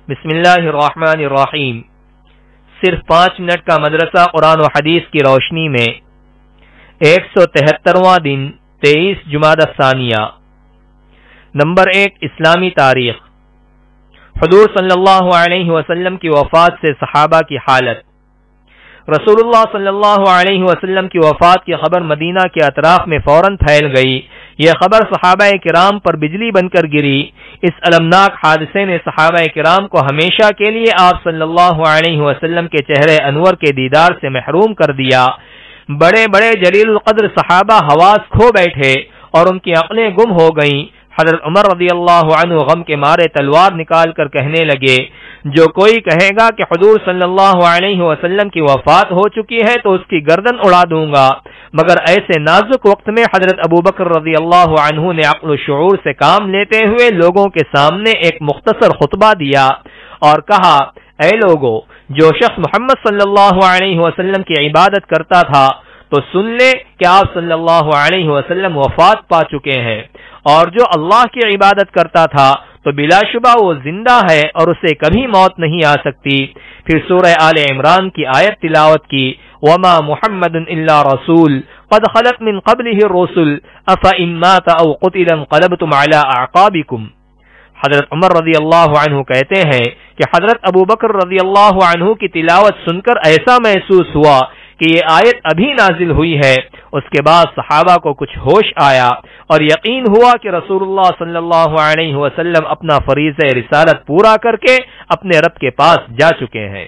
بسم اللہ الرحمن الرحیم. صرف 5 منٹ کا مدرسہ قرآن و حدیث کی روشنی میں 173واں دن 23 جمادی الثانیہ. نمبر 1 اسلامی تاریخ. حضور صلی اللہ علیہ وسلم کی وفات سے صحابہ کی حالت. رسول اللہ صلی اللہ علیہ وسلم کی وفات کی خبر مدینہ کے اطراف میں فوراً پھیل گئی. یہ خبر صحابہ کرام پر بجلی بن کر گری. اس المناک حادثے نے صحابہ کرام کو ہمیشہ کے لیے آپ صلی اللہ علیہ وسلم کے چہرے انور کے دیدار سے محروم کر دیا. بڑے بڑے جلیل القدر صحابہ حواس کھو بیٹھے اور ان کی عقلیں گم ہو گئیں. حضرت عمر رضی اللہ عنہ غم کے مارے تلوار نکال کر کہنے لگے، جو کوئی کہے گا کہ حضور صلی اللہ علیہ وسلم کی وفات ہو چکی ہے تو اس کی گردن اڑا دوں گا. مگر ایسے نازک وقت میں حضرت ابوبکر رضی اللہ عنہ نے عقل و شعور سے کام لیتے ہوئے لوگوں کے سامنے ایک مختصر خطبہ دیا اور کہا، اے لوگو، جو شخص محمد صلی اللہ علیہ وسلم کی عبادت کرتا تھا تو سن لے کہ آپ صلی اللہ علیہ وسلم وفات پا چکے ہیں، اور جو اللہ کی عبادت کرتا تھا تو بلا شبہ وہ زندہ ہے اور اسے کبھی موت نہیں آ سکتی. پھر سورہ آل عمران کی آیت تلاوت کی، وما محمد الا رسول قد خلت من قبله الرسل افإن مات او قتل انقلبتم على اعقابكم. حضرت عمر رضی اللہ عنہ کہتے ہیں کہ حضرت ابوبکر رضی اللہ عنہ کی تلاوت سن کر ایسا محسوس ہوا کہ یہ آیت ابھی نازل ہوئی ہے. اس کے بعد صحابہ کو کچھ ہوش آیا اور یقین ہوا کہ رسول اللہ صلی اللہ علیہ وسلم اپنا فریضہ رسالت پورا کر کے اپنے رب کے پاس جا چکے ہیں.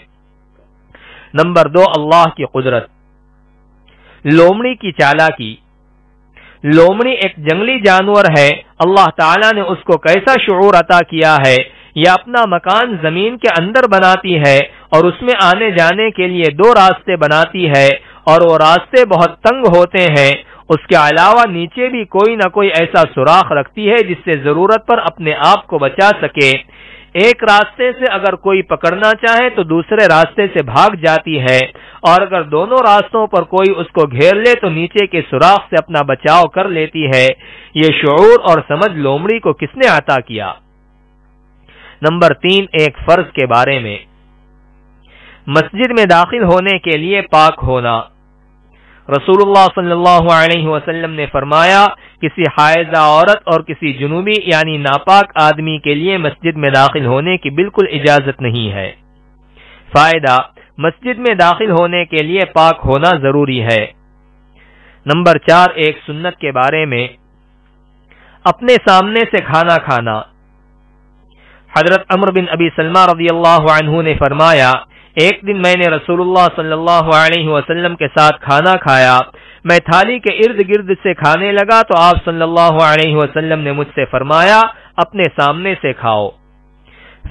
نمبر 2 اللہ کی قدرت. لومڑی کی چالاکی. لومڑی ایک جنگلی جانور ہے. اللہ تعالیٰ نے اس کو کیسا شعور عطا کیا ہے. یہ اپنا مکان زمین کے اندر بناتی ہے اور اس میں آنے جانے کے لیے 2 راستے بناتی ہے اور وہ راستے بہت تنگ ہوتے ہیں. اس کے علاوہ نیچے بھی کوئی نہ کوئی ایسا سوراخ رکھتی ہے جس سے ضرورت پر اپنے آپ کو بچا سکے. ایک راستے سے اگر کوئی پکڑنا چاہے تو دوسرے راستے سے بھاگ جاتی ہے، اور اگر دونوں راستوں پر کوئی اس کو گھیر لے تو نیچے کے سوراخ سے اپنا بچاؤ کر لیتی ہے. یہ شعور اور سمجھ لومڑی کو کس نے عطا کیا؟ نمبر 3 ایک فرض کے بارے میں. مسجد میں داخل ہونے کے لیے پاک ہونا. رسول اللہ صلی اللہ علیہ وسلم نے فرمایا، کسی حائضہ عورت اور کسی جنوبی یعنی ناپاک آدمی کے لیے مسجد میں داخل ہونے کی بالکل اجازت نہیں ہے. فائدہ: مسجد میں داخل ہونے کے لیے پاک ہونا ضروری ہے. نمبر 4 ایک سنت کے بارے میں. اپنے سامنے سے کھانا کھانا. حضرت عمرو بن ابی سلمہ رضی اللہ عنہ نے فرمایا، ایک دن میں نے رسول اللہ صلی اللہ علیہ وسلم کے ساتھ کھانا کھایا. میں تھالی کے ارد گرد سے کھانے لگا تو آپ صلی اللہ علیہ وسلم نے مجھ سے فرمایا، اپنے سامنے سے کھاؤ.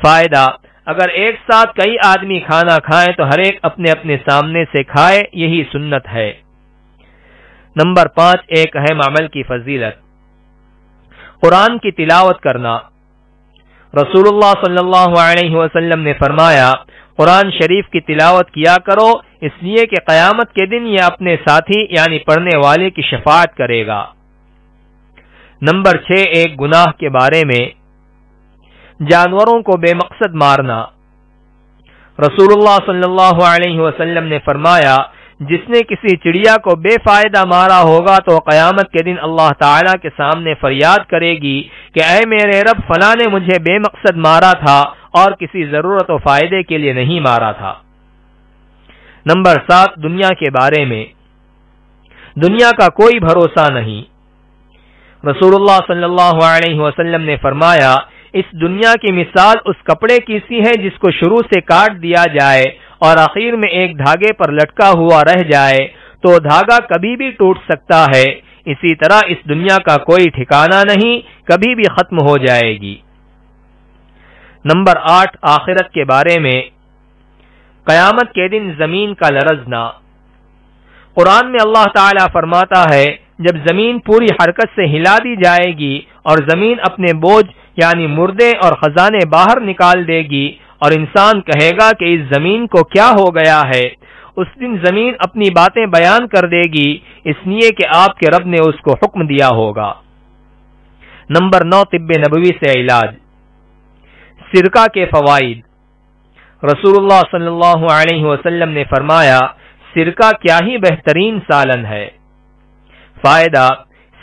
فائدہ: اگر ایک ساتھ کئی آدمی کھانا کھائیں تو ہر ایک اپنے اپنے سامنے سے کھائے، یہی سنت ہے. نمبر 5 ایک اہم عمل کی فضیلت. قرآن کی تلاوت کرنا. رسول اللہ صلی اللہ علیہ وسلم نے فرمایا، قرآن شریف کی تلاوت کیا کرو، اس لیے کہ قیامت کے دن یہ اپنے ساتھی یعنی پڑھنے والے کی شفاعت کرے گا. نمبر 6 ایک گناہ کے بارے میں. جانوروں کو بے مقصد مارنا. رسول اللہ صلی اللہ علیہ وسلم نے فرمایا، جس نے کسی چڑیا کو بے فائدہ مارا ہوگا تو قیامت کے دن اللہ تعالیٰ کے سامنے فریاد کرے گی کہ اے میرے رب، فلاں نے مجھے بے مقصد مارا تھا اور کسی ضرورت و فائدے کے لیے نہیں مارا تھا. نمبر 7 دنیا کے بارے میں. دنیا کا کوئی بھروسہ نہیں. رسول اللہ صلی اللہ علیہ وسلم نے فرمایا، اس دنیا کی مثال اس کپڑے کی سی ہے جس کو شروع سے کاٹ دیا جائے اور آخر میں ایک دھاگے پر لٹکا ہوا رہ جائے تو دھاگا کبھی بھی ٹوٹ سکتا ہے. اسی طرح اس دنیا کا کوئی ٹھکانہ نہیں، کبھی بھی ختم ہو جائے گی. نمبر 8 آخرت کے بارے میں. قیامت کے دن زمین کا لرزنا. قرآن میں اللہ تعالیٰ فرماتا ہے، جب زمین پوری حرکت سے ہلا دی جائے گی اور زمین اپنے بوجھ یعنی مردے اور خزانے باہر نکال دے گی اور انسان کہے گا کہ اس زمین کو کیا ہو گیا ہے، اس دن زمین اپنی باتیں بیان کر دے گی، اس لیے کہ آپ کے رب نے اس کو حکم دیا ہوگا. نمبر 9 طب نبوی سے علاج. سرکہ کے فوائد. رسول اللہ صلی اللہ علیہ وسلم نے فرمایا سرکہ کیا ہی بہترین سالن ہے۔ فائدہ،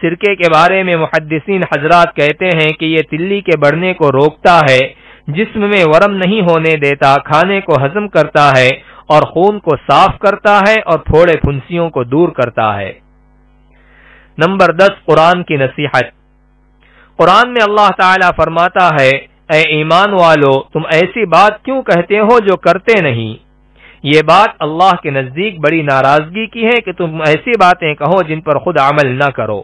سرکے کے بارے میں محدثین حضرات کہتے ہیں کہ یہ تلی کے بڑھنے کو روکتا ہے، جسم میں ورم نہیں ہونے دیتا، کھانے کو ہضم کرتا ہے اور خون کو صاف کرتا ہے اور پھوڑے پھنسیوں کو دور کرتا ہے۔ نمبر 10، قرآن کی نصیحت۔ قرآن میں اللہ تعالیٰ فرماتا ہے، اے ایمان والو، تم ایسی بات کیوں کہتے ہو جو کرتے نہیں؟ یہ بات اللہ کے نزدیک بڑی ناراضگی کی ہے کہ تم ایسی باتیں کہو جن پر خود عمل نہ کرو۔